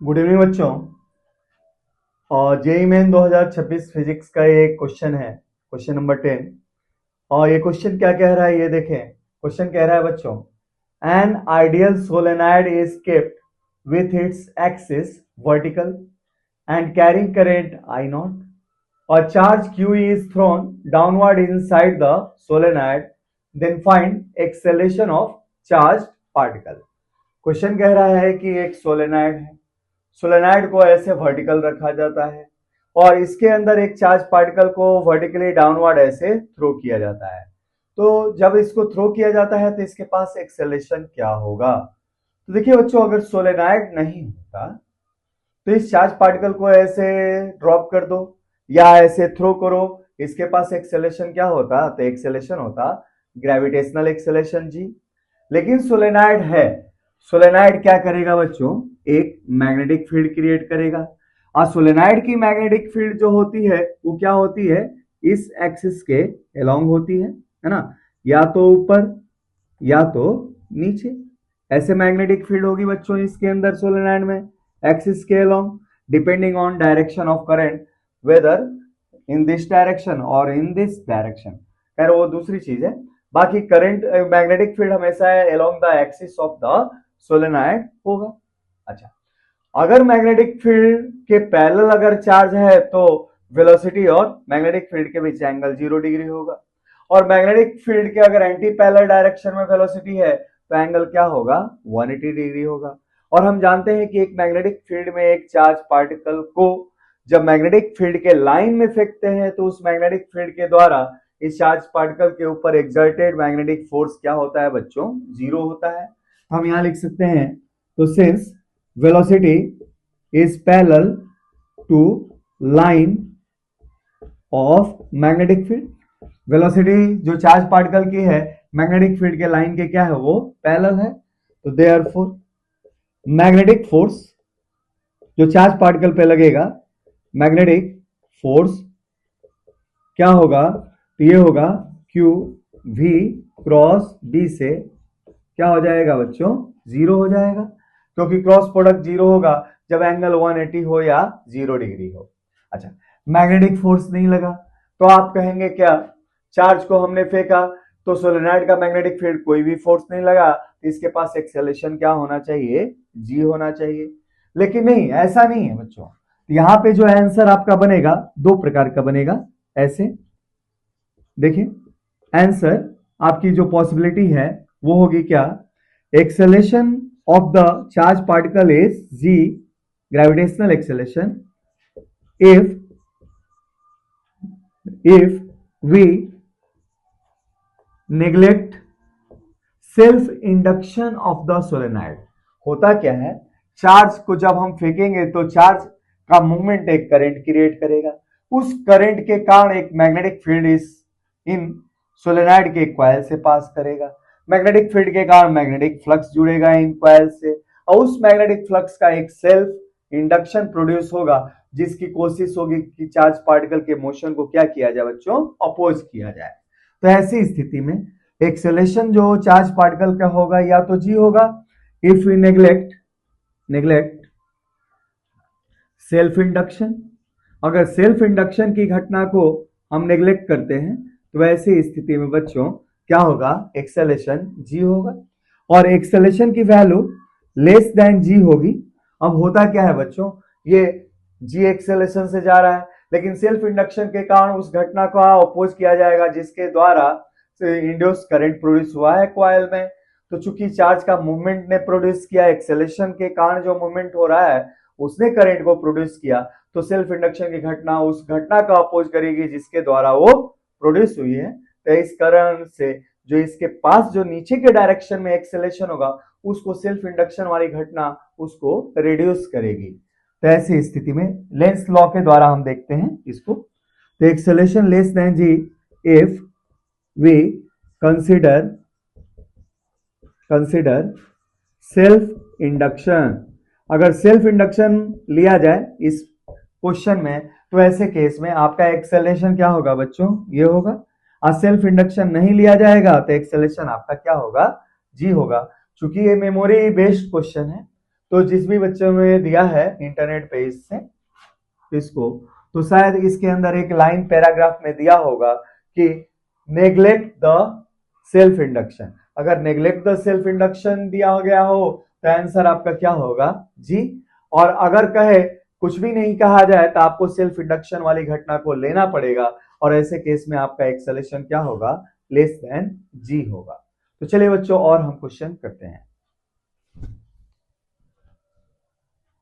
Good evening बच्चों। और JEE main 2026 physics का ये क्वेश्चन है, क्वेश्चन नंबर 10। और ये क्वेश्चन क्या कह रहा है ये देखें। क्वेश्चन कह रहा है बच्चों, an ideal solenoid is kept with its axis vertical and carrying current I naught. A charge Q is thrown downward inside the solenoid. Then find acceleration of charged particle. Question कह रहा है कि एक solenoid है, solenoid को ऐसे vertical रखा जाता है और इसके अंदर एक चार्ज पार्टिकल को वर्टिकली डाउनवर्ड ऐसे थ्रो किया जाता है। तो जब इसको थ्रो किया जाता है तो इसके पास एक्सेलेरेशन क्या होगा। तो देखिए बच्चों, अगर सोलेनाइड नहीं होता तो इस चार्ज पार्टिकल को ऐसे ड्रॉप कर दो या ऐसे थ्रो करो, इसके पास एक्सेलेरेशन क्या होता, तो एक्सेलेरेशन होता ग्रेविटेशनल एक्सेलेरेशन जी। लेकिन सोलेनाइड है, सोलेनाइड क्या करेगा बच्चों, एक मैग्नेटिक फील्ड क्रिएट करेगा। और सोलेनाइड की मैग्नेटिक फील्ड जो होती है वो क्या होती है, इस एक्सिस के अलोंग होती है ना, या तो ऊपर या तो नीचे। ऐसे मैग्नेटिक फील्ड होगी बच्चों इसके अंदर सोलेनाइड में, एक्सिस के along, depending on direction of current, whether in this direction और इन दिस डायरेक्शन। खैर वो दूसरी चीज है, बाकी करंट मैग्नेटिक फील्ड हमेशा along the axis of the solenoid होगा। अच्छा, अगर मैग्नेटिक फील्ड के पैरेलल अगर चार्ज है तो वेलोसिटी और मैग्नेटिक फील्ड के बीच एंगल 0 डिग्री होगा, और मैग्नेटिक फील्ड के अगर एंटी पैरेलल डायरेक्शन में वेलोसिटी है तो एंगल क्या होगा, 180 डिग्री होगा। और हम जानते हैं कि एक मैग्नेटिक फील्ड में एक चार्ज पार्टिकल को जब मैग्नेटिक फील्ड के लाइन में फेंकते हैं तो उस मैग्नेटिक फील्ड के द्वारा इस चार्ज पार्टिकल के ऊपर एक्सर्टेड मैग्नेटिक फोर्स क्या होता है बच्चों, 0 होता है। हम यहां लिख सकते हैं, तो since velocity is parallel to line of magnetic field, velocity जो चार्ज पार्टिकल की है मैग्नेटिक फील्ड के लाइन के क्या है, वो पैरेलल है। तो देयरफॉर मैग्नेटिक फोर्स जो चार्ज पार्टिकल पे लगेगा, मैग्नेटिक फोर्स क्या होगा, तो ये होगा Q V क्रॉस B से क्या हो जाएगा बच्चों, 0 हो जाएगा, क्योंकि क्रॉस प्रोडक्ट 0 होगा जब एंगल 180 हो या 0 डिग्री हो। अच्छा, मैग्नेटिक फोर्स नहीं लगा तो आप कहेंगे क्या, चार्ज को हमने फेंका तो सोलेनॉइड का मैग्नेटिक फील्ड कोई भी फोर्स नहीं लगा, तो इसके पास एक्सेलरेशन क्या होना चाहिए, जी होना चाहिए। लेकिन नहीं, ऐसा नहीं है बच्चों। यहां पे जो आंसर आपका बनेगा दो प्रकार का बनेगा। ऐसे देखिए, आंसर आपकी जो पॉसिबिलिटी है वो होगी क्या, acceleration of the charge particle is g, gravitational acceleration, if we neglect self induction of the solenoid. होता क्या है, चार्ज को जब हम फेंकेंगे तो चार्ज का मूवमेंट एक करंट क्रिएट करेगा, उस करंट के कारण एक मैग्नेटिक फील्ड इस इन सोलेनाइड के कॉइल से पास करेगा, मैग्नेटिक फील्ड के कारण मैग्नेटिक फ्लक्स जुड़ेगा इन कॉइल से, और उस मैग्नेटिक फ्लक्स का एक सेल्फ इंडक्शन प्रोड्यूस होगा, जिसकी कोशिश होगी कि चार्ज पार्टिकल के मोशन को क्या किया जाए बच्चों, अपोज किया जाए। तो ऐसी स्थिति में एक्सेलरेशन जो चार्ज पार्टिकल का होगा या तो जी होगा, if we neglect self induction. अगर सेल्फ इंडक्शन की घटना को हम नेग्लेक्ट करते हैं तो ऐसी स्थिति में बच्चों क्या होगा, एक्सेलरेशन जी होगा, और एक्सेलरेशन की वैल्यू लेस देन जी होगी। अब होता क्या है बच्चों, ये जी एक्सेलरेशन से जा रहा है, लेकिन सेल्फ इंडक्शन के कारण उस घटना को अपोज किया जाएगा जिसके द्वारा इंड्यूस करंट प्रोड्यूस हुआ है कॉइल में। तो चूंकि चार्ज का मूवमेंट ने प्रोड्यूस किया, एक्सेलरेशन के कारण जो मूवमेंट हो रहा है उसने करंट को प्रोड्यूस किया, तो सेल्फ इंडक्शन की घटना उस घटना का अपोज करेगी जिसके द्वारा वो प्रोड्यूस हुई है। तो इस कारण से जो इसके पास जो नीचे के डायरेक्शन में एक्सेलरेशन होगा उसको सेल्फ इंडक्शन वाली घटना उसको रिड्यूस करेगी। तो ऐसी स्थिति में लेंस लॉ के द्वारा हम देखते हैं इसको, तो acceleration less than g if we consider self induction. अगर सेल्फ इंडक्शन लिया जाए इस क्वेश्चन में तो ऐसे केस में आपका एक्सेलरेशन क्या होगा बच्चों, ये होगा, और सेल्फ इंडक्शन नहीं लिया जाएगा तो एक्सेलरेशन आपका क्या होगा, जी होगा। चूंकि ये मेमोरी बेस्ड क्वेश्चन है तो जिस भी बच्चों में दिया है इंटरनेट पे इसको, तो शायद इसके अंदर एक लाइन पैराग्राफ में दिया होगा कि नेग्लेक्ट द सेल्फ इंडक्शन। अगर नेग्लेक्ट द सेल्फ इंडक्शन दिया गया हो तो आंसर आपका क्या होगा? जी। और अगर कहे कुछ भी नहीं कहा जाए तो आपको सेल्फ इंडक्शन वाली घटना को लेना पड़ेगा, और ऐसे केस में आपका एक सॉल्यूशन क्या होगा? लेस देन जी होगा। तो चलिए बच्चों, और हम क्वेश्चन करते हैं।